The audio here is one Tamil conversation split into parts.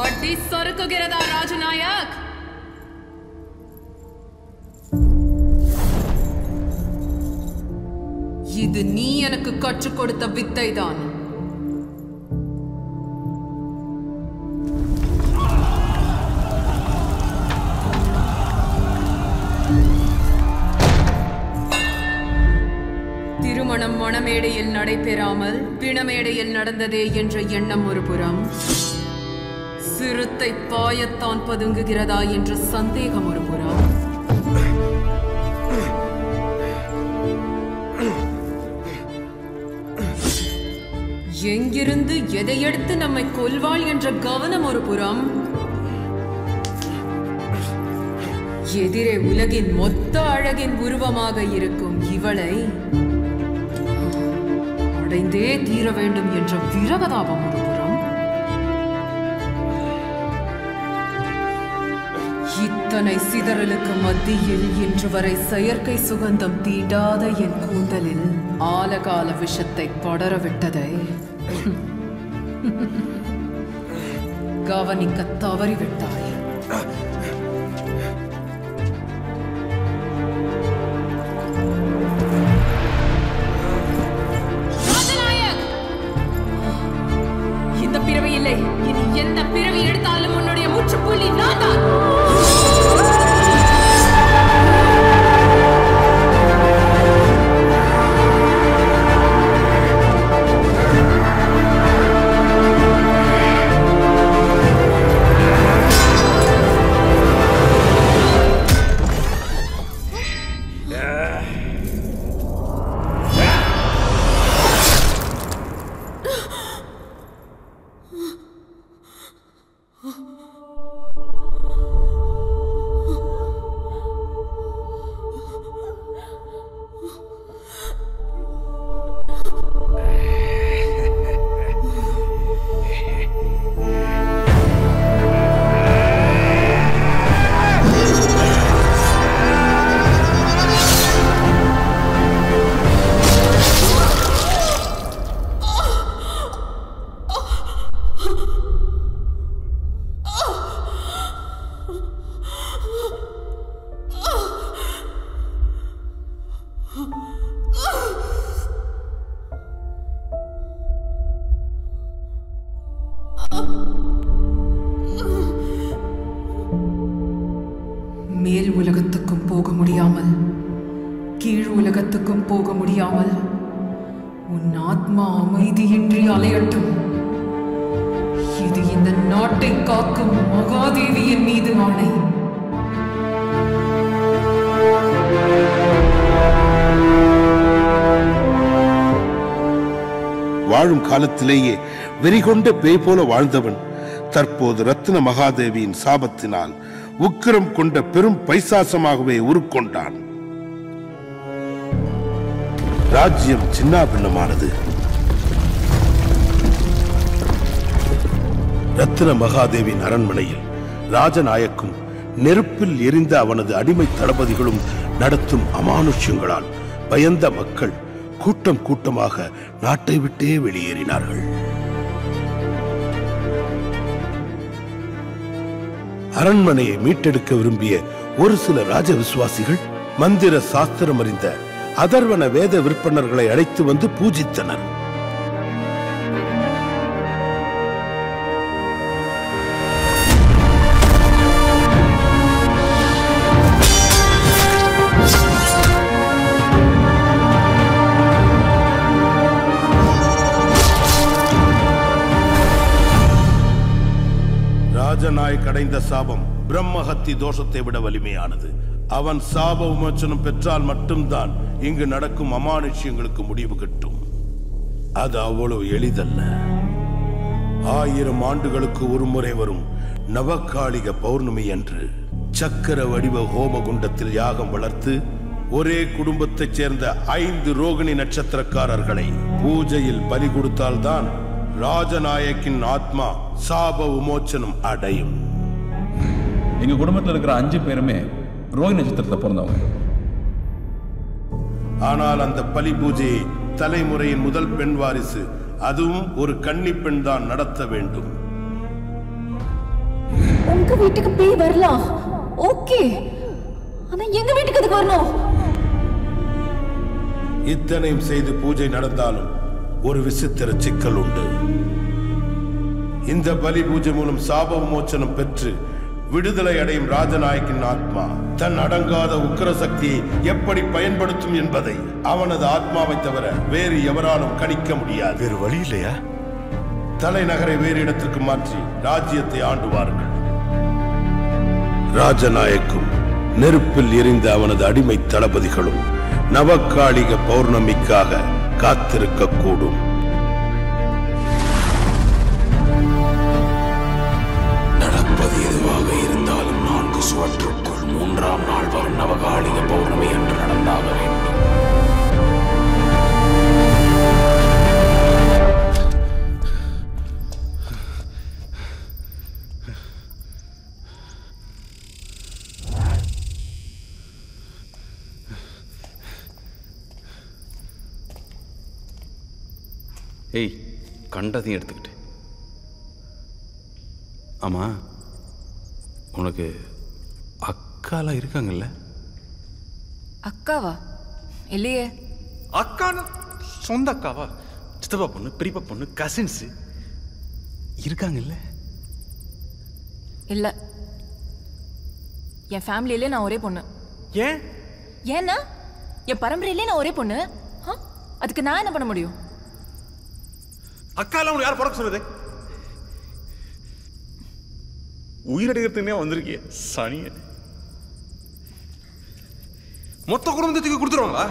அடி சொருக்குகிறதா ராஜநாயக்? இது நீ எனக்கு கற்றுக் கொடுத்த வித்தைதான். திருமணம் மணமேடையில் நடைபெறாமல் பிணமேடையில் நடந்ததே என்ற எண்ணம் ஒரு புறம், சிறுத்தை பாயத்தான் பதுங்குகிறதா என்ற சந்தேகம் ஒரு புறம், எங்கிருந்து எதை எடுத்து நம்மை கொல்வாள் என்ற கவனம் ஒரு புறம், எதிரே உலகின் மொத்த அழகின் உருவமாக இருக்கும் இவளை அடைந்தே தீர வேண்டும் என்ற விரகதாபம் ஒரு புறம், இத்தனை சிதறலுக்கு மத்தியில் இன்று வரை செயற்கை சுகந்தம் தீண்டாத என் கூந்தலில் ஆலகால விஷத்தை படரவிட்டதை கவனிக்க தவறிவிட்டாய். இந்த பிறவி இல்லை, இனி எந்த பிறவி எடுத்தாலும் உன்னுடைய முற்றுப்புள்ளி நான் தான். மேல் உலகத்துக்கும் போக முடியாமல், கீழ் உலகத்துக்கும் போக முடியாமல் உன் ஆத்மா அமைதியின்றி அலையட்டும். இது இந்த நாட்டை காக்கும் மகாதேவியின் மீது ஆணை. வாழும் காலத்திலேயே வெறிகொண்ட பேய் போல வாழ்ந்தவன் தற்போது ரத்ன மகாதேவியின் சாபத்தினால் உக்கிரம் கொண்ட பெரும் பைசாசமாகவே உருக்கொண்டான். ராஜ்யம் சின்னாபின்னமானது. ரத்ன மகாதேவின் அரண்மனையில் ராஜநாயக்கும் நெருப்பில் எரிந்த அவனது அடிமை தளபதிகளும் நடத்தும் அமானுஷ்யங்களால் பயந்த மக்கள் கூட்டம் கூட்டமாக நாட்டை விட்டே வெளியேறினார்கள். அரண்மனையை மீட்டெடுக்க விரும்பிய ஒரு சில ராஜ விசுவாசிகள் மந்திர சாஸ்திரம் அறிந்த அதர்வன வேத விற்பனர்களை அழைத்து வந்து பூஜித்தனர். ராஜநாயக் அடைந்த சாபம் பிரம்மஹத்தி தோஷத்தை விட வலிமையானது. அவன் சாப விமோசனம் பெற்றால் மட்டும்தான் இங்கு நடக்கும் அமானுஷ்யங்களுக்கு முடிவு கிட்டும். அது அவ்வளவு எளிதல்ல. 1000 ஆண்டுகளுக்கு ஒரு முறை வரும் நவகாளிக பௌர்ணமி அன்று சக்கர வடிவ ஹோமகுண்டத்தில் யாகம் வளர்த்து ஒரே குடும்பத்தைச் சேர்ந்த 5 ரோகிணி நட்சத்திரக்காரர்களை பூஜையில் பலி கொடுத்தால்தான் ராஜநாயக்கின் ஆத்மா சாப விமோசனம் அடையும். எங்க குடும்பத்தில் இருக்கிற 5 பேருமே ரோஹிணி நட்சத்திரத்தை பிறந்தவங்க. ஆனால் அந்த பலி பூஜையை தலைமுறையின் முதல் பெண் வாரிசு அதுவும் ஒரு கன்னி பெண் தான் நடத்த வேண்டும். உங்க வீட்டுக்கு பேய் வரலாம், ஓகே, ஆனா எங்க வீட்டுக்கு அதுக்கு வரணும்? இத்தனையும் செய்து பூஜை நடந்தாலும் ஒரு விசித்திர சிக்கல் உண்டு. இந்த பலி பூஜை மூலம் சாப விமோச்சனம் பெற்று விடுதலை அடையும் ராஜநாயக்கின் ஆத்மா தன் அடங்காத உக்கிர சக்தியை எப்படி பயன்படுத்தும் என்பதை அவனது ஆத்மாவை தவிர வேறு எவராலும் கணிக்க முடியாது. வேறு வழி இல்லையா? தலைநகரை வேறு இடத்திற்கு மாற்றி ராஜ்யத்தை ஆண்டுவார்கள். ராஜநாயக்கும் நெருப்பில் எரிந்த அவனது அடிமை தளபதிகளும் நவகாளிக பௌர்ணமிக்காக காத்திருக்க கூடும். நடப்பது எதுவாக இருந்தாலும் 4 சுவற்றுக்குள் 3ஆம் நாள் வரும் நவகாளிக பௌர்ணமி என்று நடந்தாக வேண்டும். ஏய், கண்டதையும் எடுத்துக்கிட்டு. ஆமா, உனக்கு அக்காலாம் இருக்காங்கல்ல? அக்காவா? இல்லையே. அக்கான்னு சொந்த அக்காவா? சித்தப்பா பொண்ணு, பெரியப்பா பொண்ணு, கசின்ஸ் இருக்காங்கல்ல? இல்ல, என் ஃபேமிலியிலே நான் ஒரே பொண்ணு. ஏன்? ஏன்னா என் பரம்பரையிலே நான் ஒரே பொண்ணு. அதுக்கு நான் என்ன பண்ண முடியும்? அக்காலாம் உனக்கு யார் பிறக்க சொன்னது? உயிரெடுக்கிறதுனே வந்திருக்கிய சனிய. மொத்த குடும்பத்துக்கு கொடுத்துருவாங்களா?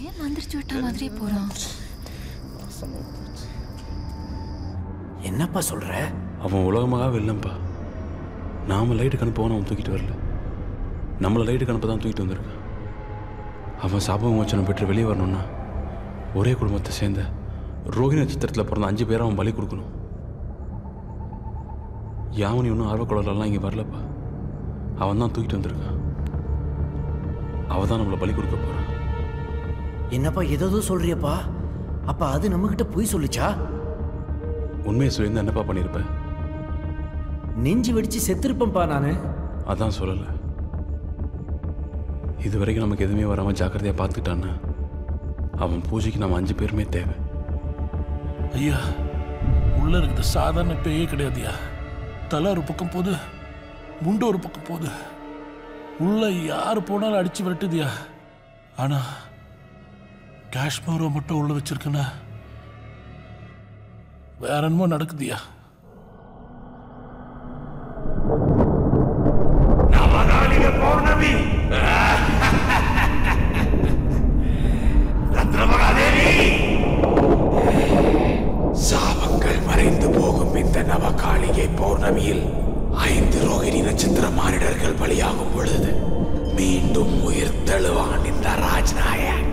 ஏன் மந்திரிச்சு விட்ட மாதிரியே போறான்? என்னப்பா சொல்ற? அவன் உலகமாக இல்லைப்பா. நாம லைட்டுக்கு அனுப்பவன அவன் தூக்கிட்டு வரல, நம்மளை லைட்டுக்கு அனுப்ப தான் தூக்கிட்டு வந்திருக்கான். அவன் சாப விமோச்சனம் பெற்று வெளியே வரணும்னா ஒரே குடும்பத்தை சேர்ந்த ரோஹிணி நட்சத்திரத்தில் பிறந்த 5 பேரை அவன் பலி கொடுக்கணும். யாவனி ஒன்றும் ஆர்வக்குழலாம் இங்கே வரலப்பா. அவன் தான் தூக்கிட்டு வந்திருக்கான். அவன் தான் நம்மளை பலி கொடுக்க போறான். என்னப்பா ஏதோ சொல்றியப்பா? அப்ப அது நம்மகிட்ட போய் சொல்லுச்சா? உண்மையை சொல்லியிருந்தா என்னப்பா பண்ணியிருப்பேன்? நெஞ்சு வெடிச்சு செத்துருப்பேன்ப்பா நானு. அதான் சொல்லலை. இது வரைக்கும் நமக்கு எதுவுமே வராமல் ஜாக்கிரதையாக பார்த்துக்கிட்டான்னா அவன் பூஜைக்கு நம்ம 5 பேருமே தேவை. ஐயா, உள்ள இருக்கிற சாதாரண பேயே கிடையாதுயா. தலை ஒரு பக்கம் போகுது, முண்டு ஒரு பக்கம் போகுது. உள்ள யார் போனாலும் அடிச்சு விரட்டுதியா. ஆனா காஷ்மீரை மட்டும் உள்ள வச்சிருக்கேன்னா வேற என்னமோ நடக்குதியா. நவகாளிக பௌர்ணமி, ரத்னமகாதேவி, சாபங்கள் மறைந்து போகும் இந்த நவகாளிகை பௌர்ணமியில் 5 ரோகிணி நட்சத்திர மானிடர்கள் பலியாகும் பொழுது மீண்டும் உயிர் தெழுவான் இந்த ராஜ்நாயக்.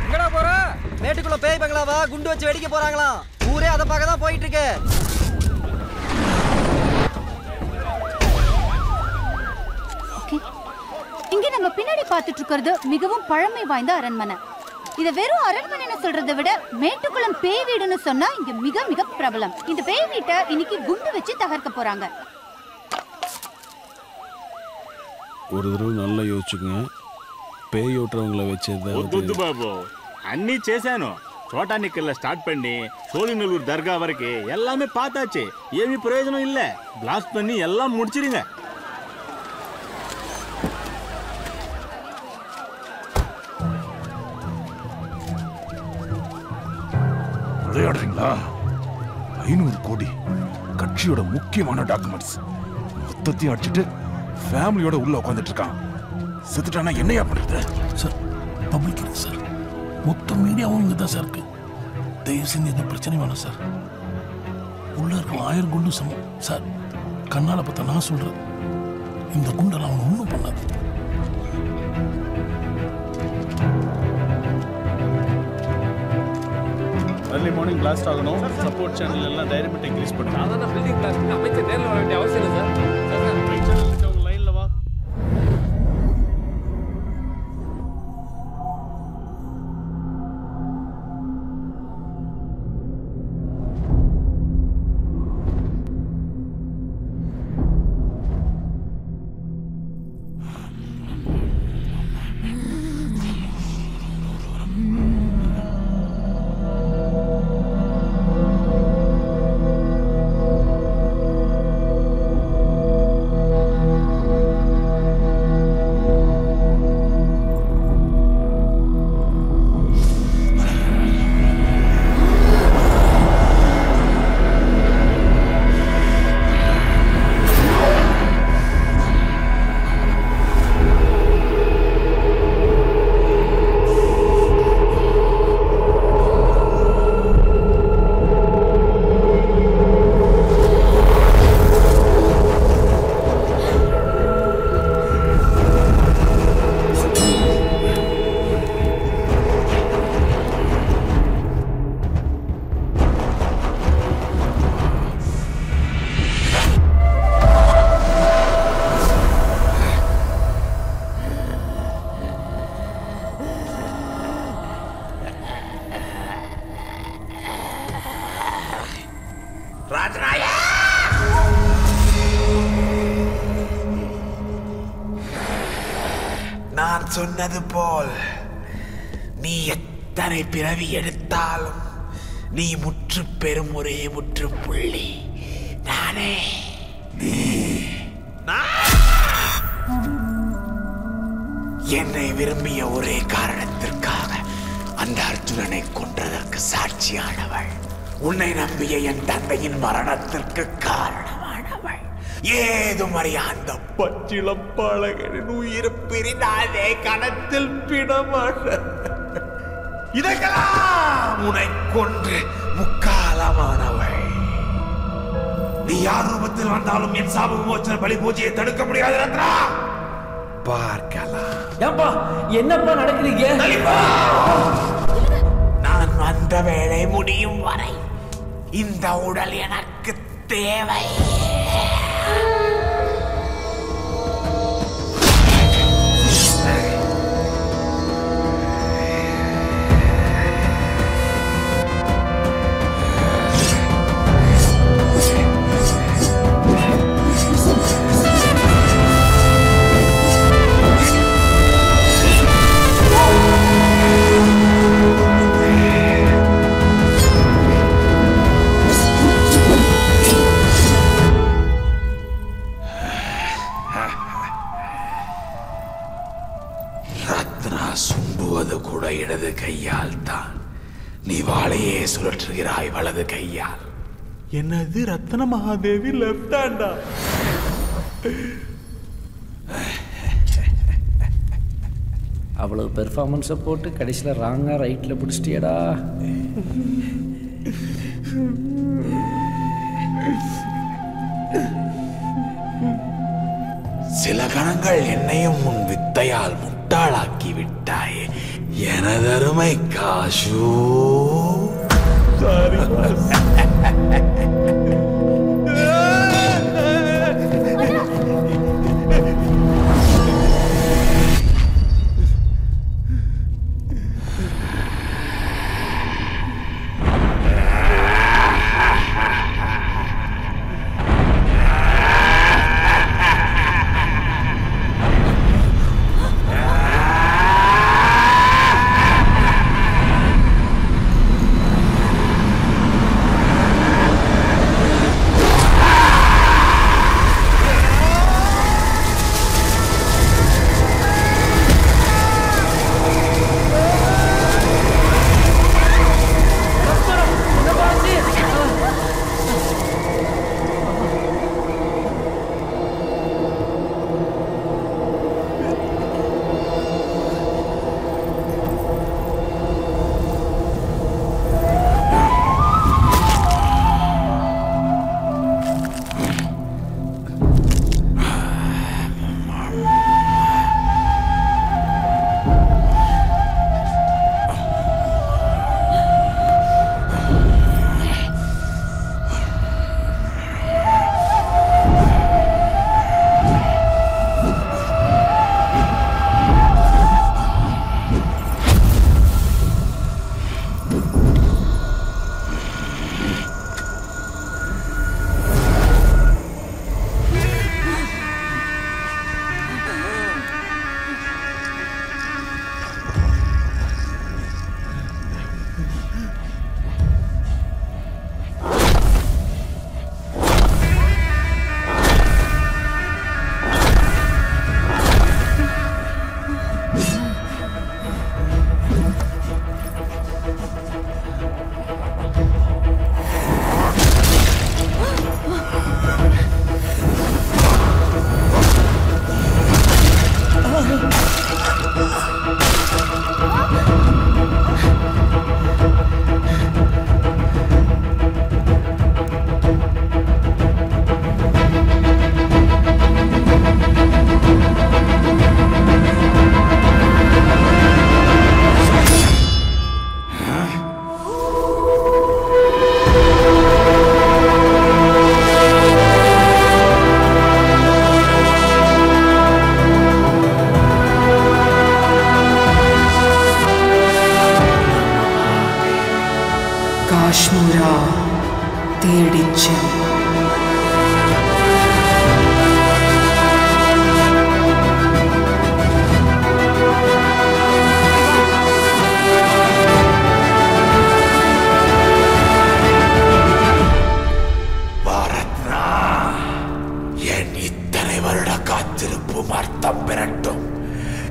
எங்கடா போற? மேட்டுக்குள்ள பேய் பங்களாவா குண்டு வச்சு வெடிக்க போறாங்களாம். ஊரே அதை பார்க்க தான் போயிட்டு இருக்கு. இங்க நம்ம பின்னாடி பார்த்துட்டு இருக்கிறது மிகவும் பழமை வாய்ந்த அரண்மனை. இத வெறும் அரண்மனைன்னு சொல்றதை விட மேட்டுக்குளம் பேய் வீடுன்னு சொன்னா இங்க மிக மிக பிரபலம். இந்த பேய் வீட்டை இன்னைக்கு குண்டு வச்சு தகர்க்க போறாங்க. ஒரு தடவை நல்லா యోచించుங்க. పేయి ఓట్రవங்கள వచ్చేది బాబు అన్నీ చేశాను. చోటానికల్లా స్టార్ట్ பண்ணி சோழிநல்லூர் தர்கா வரைக்கும் எல்லாமே பார்த்தாச்சு. ஏமி பிரயோஜனம் இல்ல. பிளாஸ்ட் பண்ணி எல்லாம் முடிச்சிடுங்க. விளையாடுறீங்களா? 500 கோடி கட்சியோட முக்கியமான டாக்குமெண்ட்ஸ் மொத்தத்தையும் அடிச்சுட்டு ஃபேமிலியோட உள்ள உட்காந்துட்டு இருக்கான். செத்துட்டானா என்னையா பண்றது? சார், பப்ளிக் இருக்கு சார், மொத்த மீடியாவும் இங்கே தான் சார் இருக்கு. தயவு செஞ்சு எந்த பிரச்சனையும் வேணாம் சார். உள்ள இருக்க 1000 குண்டு சமம் சார். கண்ணால பார்த்தா நான் சொல்றேன், இந்த குண்டெல்லாம் அவன் ஒன்றும் பண்ணாது. early morning blast ஆகணும். சப்போர்ட் சேனல் எல்லாம் டைரக்ட் இன்க்ரீஸ் பண்ணுங்க. சாதாரண பில்டிங் பிளாஸ்ட் அமைச்சர் நேர்ல வர வேண்டிய அவசியம் இல்லை சார். ரைட் சேனல் இருக்கவங்க லைன்ல வா. நான் சொன்னது போல் நீ எத்தனை பிறவி எடுத்தாலும் நீ முற்று பெறும் ஒரே முற்றுப்புள்ளி நானே. என்னை விரும்பிய ஒரே காரணத்திற்காக அந்த அர்ஜுனனை கொன்றதற்கு சாட்சியானவள், உன்னை நம்பிய என் தந்தையின் மரணத்திற்கு காரணமானவள், ஏதும் அறிய அந்த பச்சிளப்பாளகனின் உயிர் பிரிந்தாதே கணத்தில் பிணமான இதெல்லாம் உன்னை கொன்று முக்காலமானவள். நீ யார் ரூபத்தில் வந்தாலும் என் சாப விமோச்சன பலி பூஜையை தடுக்க முடியாது ரத்னா. பார்க்கலாம். என்னப்பா நடக்குறீங்க? நான் வந்த வேலை முடியும் வரை இந்த உடல் எனக்கு தேவை. சும்புவது கூட இடது கையால் தான். நீ வாளையே சுழற்றுகிறாய் வலது கையால். என்னது ரத்ன மகாதேவி லெஃப்ட் ஹேண்டா? அவ்வளவு பெர்ஃபார்மன்ஸை போட்டு கடைசியில் ராங்கா ரைட்டில் பிடிச்சிட்டியடா. சில கணங்கள் என்னையும் உன் வித்தையால் முட்டாளாக்கி விட்டாயே எனதருமை காஷு.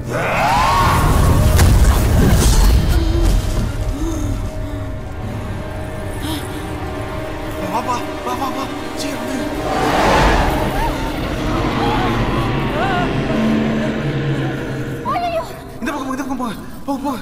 வா வா வா வா வா சீக்கிரம் இந்த பக்கம் போங்க போ